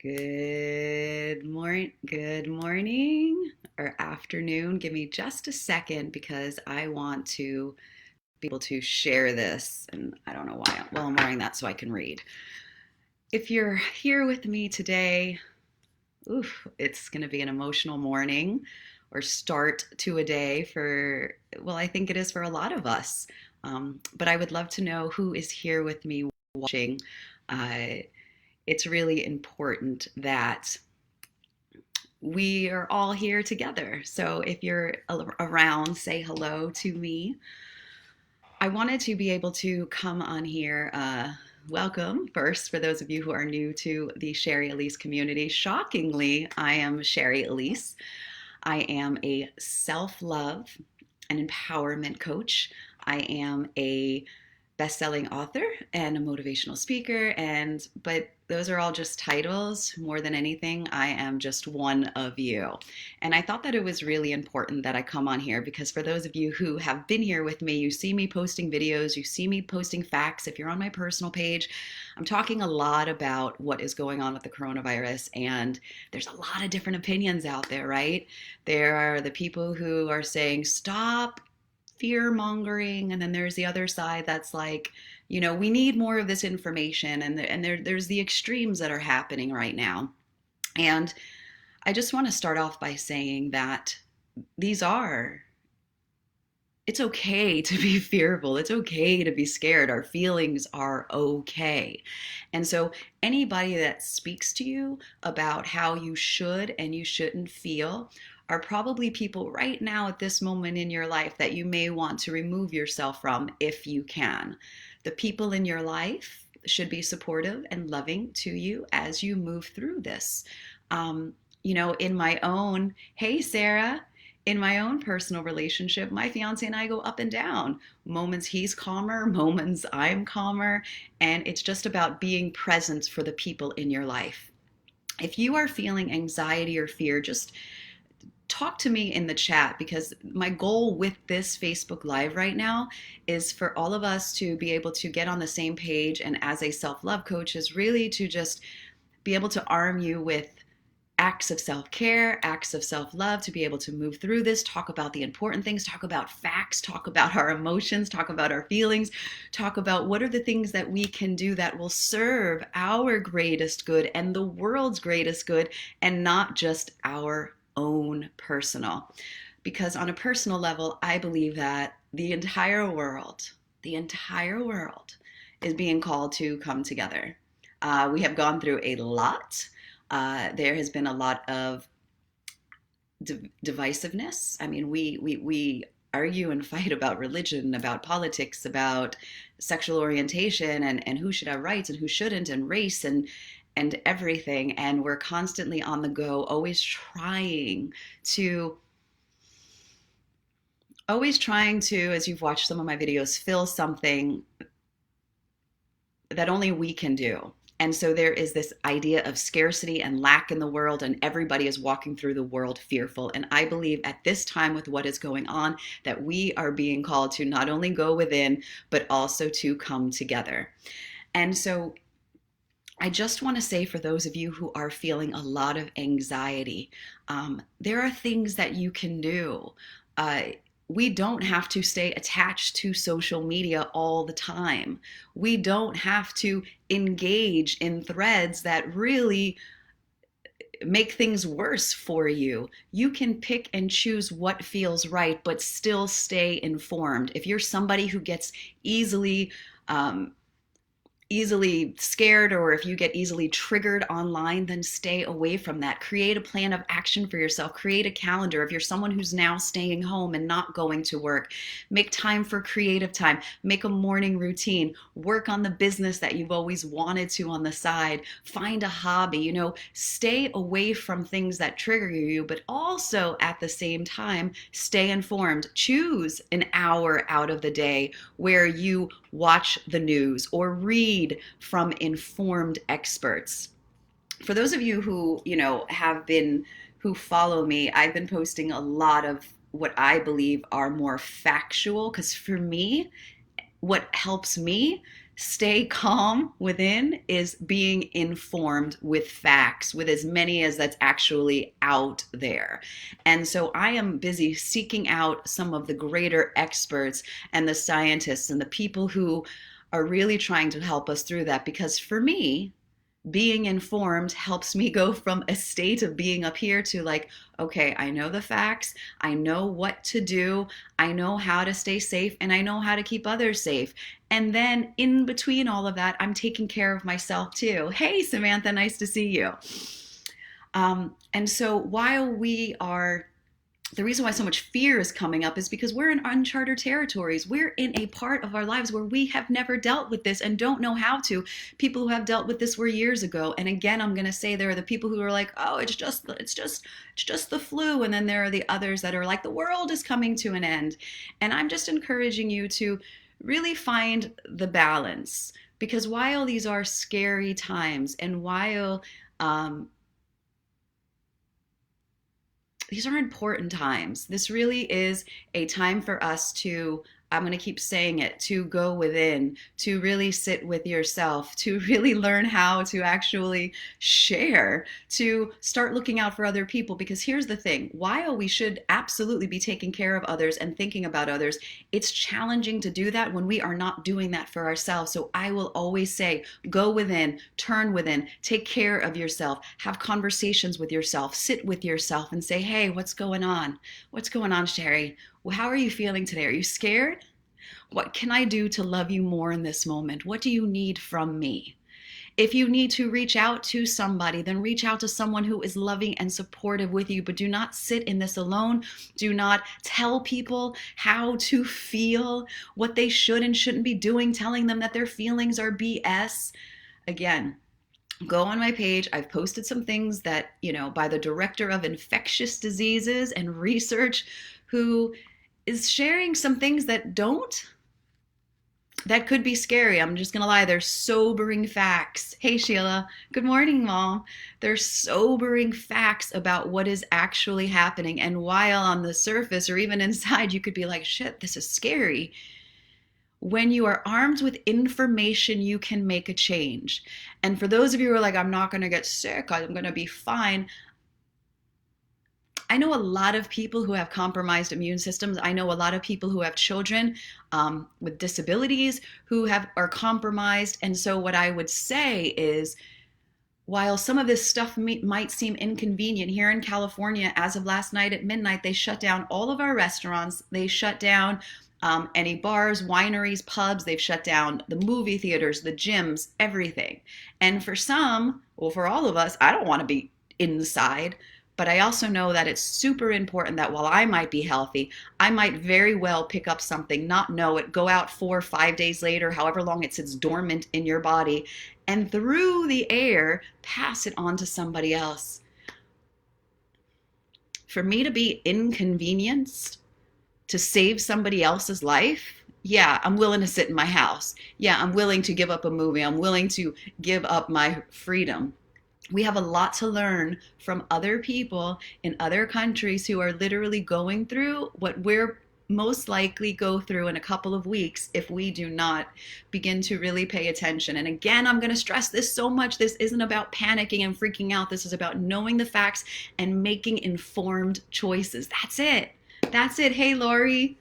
Good morning or afternoon. Give me just a second because I want to be able to share this. And I don't know why. Well, I'm wearing that so I can read. If you're here with me today, it's going to be an emotional morning or start to a day well, I think it is for a lot of us. But I would love to know who is here with me watching. Uh, it's really important that we are all here together. So if you're around, say hello to me. I wanted to be able to come on here. Welcome first for those of you who are new to the Shari Alyse community. Shockingly, I am Shari Alyse. I am a self-love and empowerment coach. I am a best-selling author and a motivational speaker, but those are all just titles. More than anything, I am just one of you. And I thought that it was really important that I come on here because for those of you who have been here with me, you see me posting videos, you see me posting facts. If you're on my personal page, I'm talking a lot about what is going on with the coronavirus, and there's a lot of different opinions out there, right? There are the people who are saying, stop fear mongering, and then there's the other side that's like, we need more of this information, and there's the extremes that are happening right now. And I just want to start off by saying that these are it's okay to be fearful. It's okay to be scared. Our feelings are okay. And so, anybody that speaks to you about how you should and you shouldn't feel are probably people right now at this moment in your life that you may want to remove yourself from if you can. The people in your life should be supportive and loving to you as you move through this. In my own, hey, Sarah, in my own personal relationship, my fiance and I go up and down. Moments he's calmer, moments I'm calmer, and it's just about being present for the people in your life. If you are feeling anxiety or fear, just talk to me in the chat, because my goal with this Facebook Live right now is for all of us to be able to get on the same page, and as a self-love coach is really to just be able to arm you with acts of self-care, acts of self-love to be able to move through this, talk about the important things, talk about facts, talk about our emotions, talk about our feelings, talk about what are the things that we can do that will serve our greatest good and the world's greatest good, and not just our own personal. Because on a personal level, I believe that the entire world is being called to come together. We have gone through a lot. There has been a lot of divisiveness. I mean, we argue and fight about religion, about politics, about sexual orientation, and who should have rights and who shouldn't, and race and everything. And we're constantly on the go, always trying to, as you've watched some of my videos, fill something that only we can do. And so there is this idea of scarcity and lack in the world, and everybody is walking through the world fearful. And I believe at this time, with what is going on, that we are being called to not only go within, but also to come together. And so I just want to say, for those of you who are feeling a lot of anxiety, there are things that you can do. We don't have to stay attached to social media all the time. We don't have to engage in threads that really make things worse for you. You can pick and choose what feels right, but still stay informed. If you're somebody who gets easily scared, or if you get easily triggered online, then stay away from that. Create a plan of action for yourself. Create a calendar. If you're someone who's now staying home and not going to work, make time for creative time. Make a morning routine. Work on the business that you've always wanted to on the side. Find a hobby. Stay away from things that trigger you, but also at the same time, stay informed. Choose an hour out of the day where you watch the news or read from informed experts. For those of you who, who follow me, I've been posting a lot of what I believe are more factual, because for me, what helps me stay calm within is being informed with facts, with as many as that's actually out there. And so I am busy seeking out some of the greater experts and the scientists and the people who are really trying to help us through that. Because for me, being informed helps me go from a state of being up here to like, okay, I know the facts, I know what to do, I know how to stay safe, and I know how to keep others safe. And then in between all of that, I'm taking care of myself too. Hey, Samantha, nice to see you. And so while we are the reason why so much fear is coming up is because we're in unchartered territories. We're in a part of our lives where we have never dealt with this and don't know how to. People who have dealt with this were years ago. And again, I'm going to say there are the people who are like, oh, it's just the flu. And then there are the others that are like, the world is coming to an end. And I'm just encouraging you to really find the balance, because while these are scary times and while these are important times. This really is a time for us to, I'm going to keep saying it, to go within, to really sit with yourself, to really learn how to actually share, to start looking out for other people. Because here's the thing, while we should absolutely be taking care of others and thinking about others, it's challenging to do that when we are not doing that for ourselves. So I will always say, go within, turn within, take care of yourself, have conversations with yourself, sit with yourself and say, hey, what's going on? What's going on, Shari? Well, how are you feeling today? Are you scared? What can I do to love you more in this moment? What do you need from me? If you need to reach out to somebody, then reach out to someone who is loving and supportive with you, but do not sit in this alone. Do not tell people how to feel, what they should and shouldn't be doing, telling them that their feelings are BS. Again, go on my page. I've posted some things that, by the director of infectious diseases and research, who is sharing some things that could be scary. I'm just gonna lie, they're sobering facts. Hey Sheila, good morning, Mom. They're sobering facts about what is actually happening. And while on the surface or even inside, you could be like, shit, this is scary. When you are armed with information, you can make a change. And for those of you who are like, I'm not gonna get sick, I'm gonna be fine. I know a lot of people who have compromised immune systems. I know a lot of people who have children with disabilities who are compromised. And so what I would say is, while some of this stuff might seem inconvenient, here in California, as of last night at midnight, they shut down all of our restaurants. They shut down any bars, wineries, pubs. They've shut down the movie theaters, the gyms, everything. And for some, well, for all of us, I don't want to be inside. But I also know that it's super important that while I might be healthy, I might very well pick up something, not know it, go out 4 or 5 days later, however long it sits dormant in your body, and through the air, pass it on to somebody else. For me to be inconvenienced to save somebody else's life, yeah, I'm willing to sit in my house. Yeah, I'm willing to give up a movie. I'm willing to give up my freedom. We have a lot to learn from other people in other countries who are literally going through what we're most likely go through in a couple of weeks if we do not begin to really pay attention. And again, I'm going to stress this so much. This isn't about panicking and freaking out. This is about knowing the facts and making informed choices. That's it. That's it. Hey, Lori.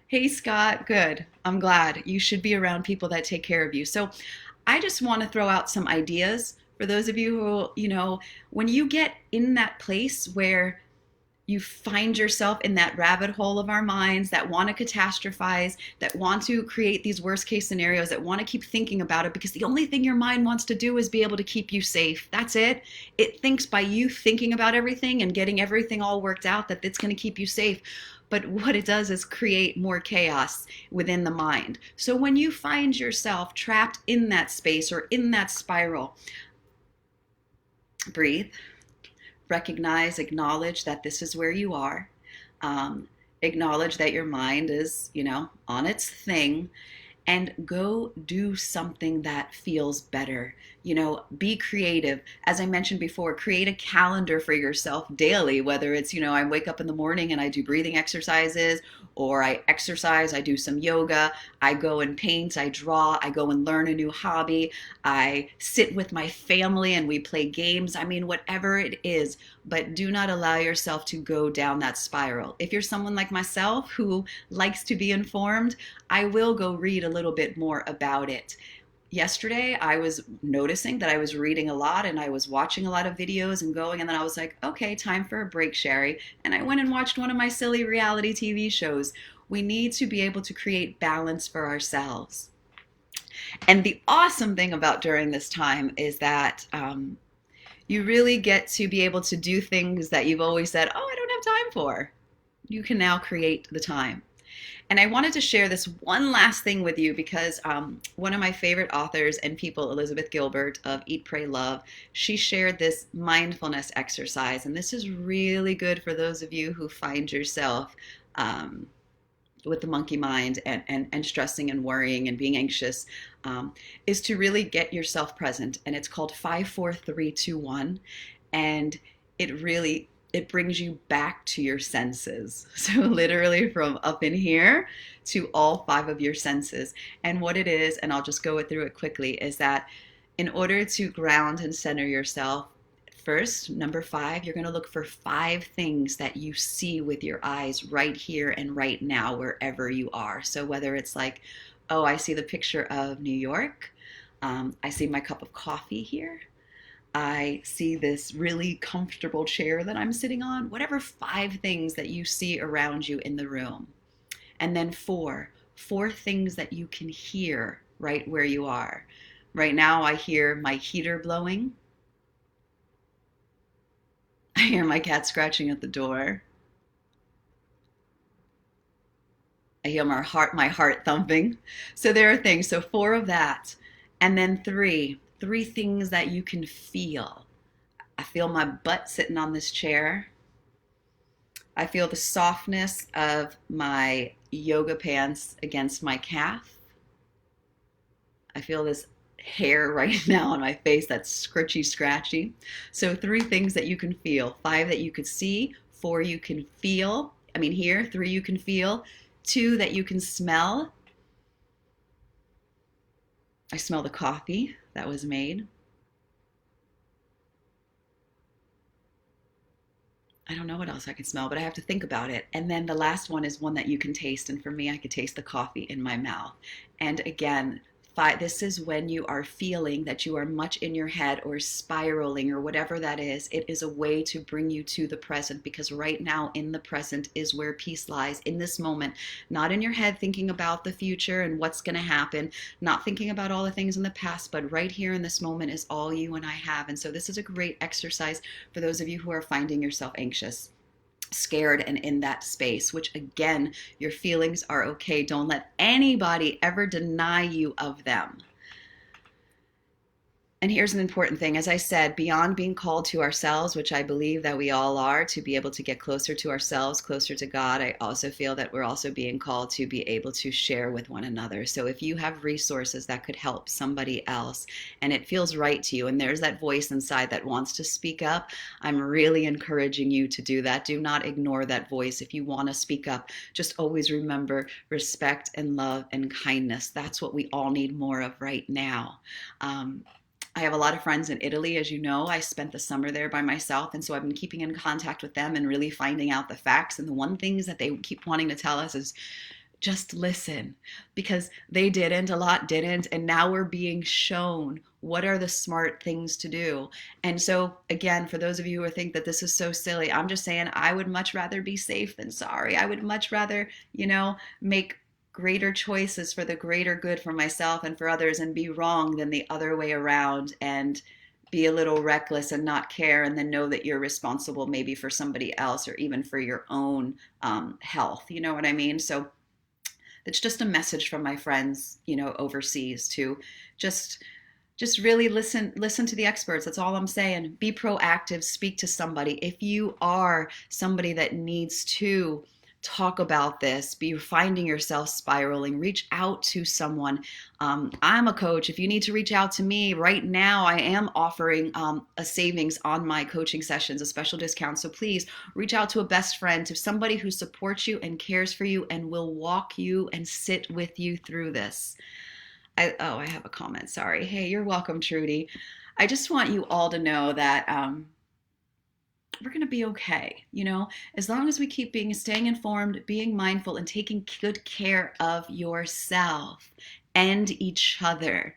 Hey, Scott. Good. I'm glad. You should be around people that take care of you. So I just want to throw out some ideas for those of you who, when you get in that place where you find yourself in that rabbit hole of our minds that want to catastrophize, that want to create these worst case scenarios, that want to keep thinking about it because the only thing your mind wants to do is be able to keep you safe. That's it. It thinks by you thinking about everything and getting everything all worked out that it's going to keep you safe. But what it does is create more chaos within the mind. So when you find yourself trapped in that space or in that spiral, breathe, recognize, acknowledge that this is where you are. Acknowledge that your mind is, on its thing, and go do something that feels better. Be creative. As I mentioned before, create a calendar for yourself daily, whether it's, I wake up in the morning and I do breathing exercises, or I exercise, I do some yoga, I go and paint, I draw, I go and learn a new hobby, I sit with my family and we play games. I mean, whatever it is, but do not allow yourself to go down that spiral. If you're someone like myself who likes to be informed, I will go read a little bit more about it. Yesterday I was noticing that I was reading a lot and I was watching a lot of videos and going, and then I was like, okay, time for a break, Shari. And I went and watched one of my silly reality TV shows. We need to be able to create balance for ourselves. And the awesome thing about during this time is that you really get to be able to do things that you've always said, oh, I don't have time for. You can now create the time. And I wanted to share this one last thing with you because one of my favorite authors and people, Elizabeth Gilbert of Eat, Pray, Love, she shared this mindfulness exercise. And this is really good for those of you who find yourself with the monkey mind and stressing and worrying and being anxious, is to really get yourself present. And it's called 5, 4, 3, 2, 1. And it brings you back to your senses. So literally from up in here to all 5 of your senses. And what it is, and I'll just go through it quickly, is that in order to ground and center yourself, first, number 5, you're going to look for 5 things that you see with your eyes right here and right now, wherever you are. So whether it's like, oh, I see the picture of New York. I see my cup of coffee here. I see this really comfortable chair that I'm sitting on, whatever 5 things that you see around you in the room. And then 4 things that you can hear right where you are. Right now I hear my heater blowing. I hear my cat scratching at the door. I hear my heart thumping. So there are things, so 4 of that. And then 3 things that you can feel. I feel my butt sitting on this chair. I feel the softness of my yoga pants against my calf. I feel this hair right now on my face that's scritchy, scratchy. So 3 things that you can feel. 5 that you could see. 4 you can feel. Hear. 3 you can feel. 2 that you can smell. I smell the coffee that was made. I don't know what else I can smell, but I have to think about it. And then the last one is one that you can taste. And for me, I could taste the coffee in my mouth. And again, 5, this is when you are feeling that you are much in your head or spiraling or whatever that is. It is a way to bring you to the present, because right now in the present is where peace lies, in this moment, not in your head thinking about the future and what's going to happen, not thinking about all the things in the past, but right here in this moment is all you and I have. And so this is a great exercise for those of you who are finding yourself anxious, scared, and in that space, which again, your feelings are okay. Don't let anybody ever deny you of them. And here's an important thing. As I said, beyond being called to ourselves, which I believe that we all are, to be able to get closer to ourselves, closer to God, I also feel that we're also being called to be able to share with one another. So if you have resources that could help somebody else and it feels right to you, and there's that voice inside that wants to speak up, I'm really encouraging you to do that. Do not ignore that voice. If you want to speak up, just always remember respect and love and kindness. That's what we all need more of right now. I have a lot of friends in Italy, as you know. I spent the summer there by myself, and so I've been keeping in contact with them and really finding out the facts. And the one things that they keep wanting to tell us is just listen, because they didn't, a lot didn't, and now we're being shown what are the smart things to do. And so again, for those of you who think that this is so silly, I'm just saying I would much rather be safe than sorry. I would much rather, make greater choices for the greater good for myself and for others and be wrong than the other way around and be a little reckless and not care, and then know that you're responsible maybe for somebody else or even for your own health. You know what I mean? So it's just a message from my friends, overseas, to just really listen to the experts. That's all I'm saying. Be proactive, speak to somebody. If you are somebody that needs to talk about this, be finding yourself spiraling, reach out to someone. I'm a coach. If you need to reach out to me right now, I am offering a savings on my coaching sessions, a special discount. So please reach out to a best friend, to somebody who supports you and cares for you and will walk you and sit with you through this. I have a comment. Sorry. Hey, you're welcome, Trudy. I just want you all to know that we're going to be okay, as long as we keep staying informed, being mindful, and taking good care of yourself and each other.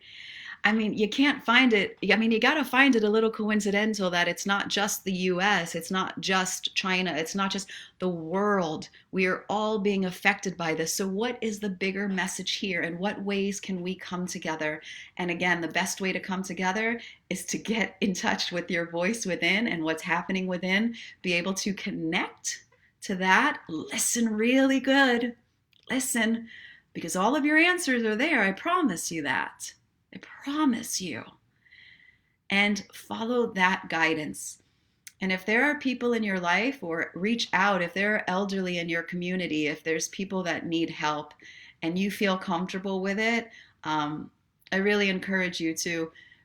I mean, you can't find it. I mean, you got to find it a little coincidental that it's not just the US, it's not just China, it's not just the world. We are all being affected by this. So, what is the bigger message here, and what ways can we come together? And again, the best way to come together is to get in touch with your voice within and what's happening within, be able to connect to that, listen really good, listen, because all of your answers are there. I promise you that. I promise you. And follow that guidance. And if there are people in your life, or reach out, if there are elderly in your community, if there's people that need help and you feel comfortable with it, I really encourage you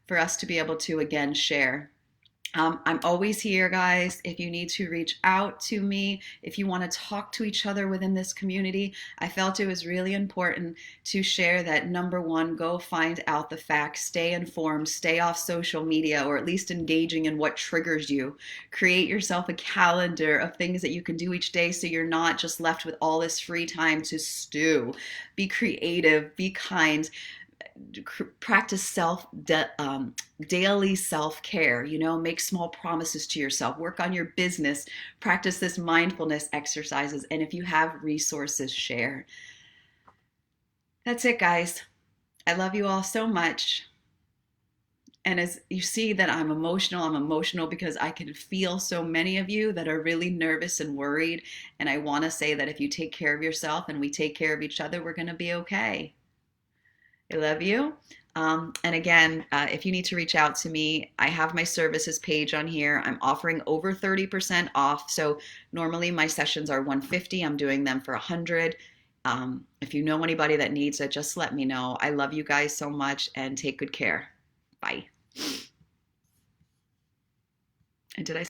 for us to be able to, again, share. I'm always here, guys. If you need to reach out to me, if you want to talk to each other within this community, I felt it was really important to share that. Number one, go find out the facts, stay informed, stay off social media, or at least engaging in what triggers you. Create yourself a calendar of things that you can do each day so you're not just left with all this free time to stew. Be creative, be kind. Practice daily self-care, make small promises to yourself, work on your business, practice this mindfulness exercises, and if you have resources, share. That's it, guys. I love you all so much. And as you see that I'm emotional because I can feel so many of you that are really nervous and worried. And I want to say that if you take care of yourself and we take care of each other, we're going to be okay. I love you. And again, if you need to reach out to me, I have my services page on here. I'm offering over 30% off. So normally my sessions are $150. I'm doing them for $100. If you know anybody that needs it, just let me know. I love you guys so much, and take good care. Bye. And did I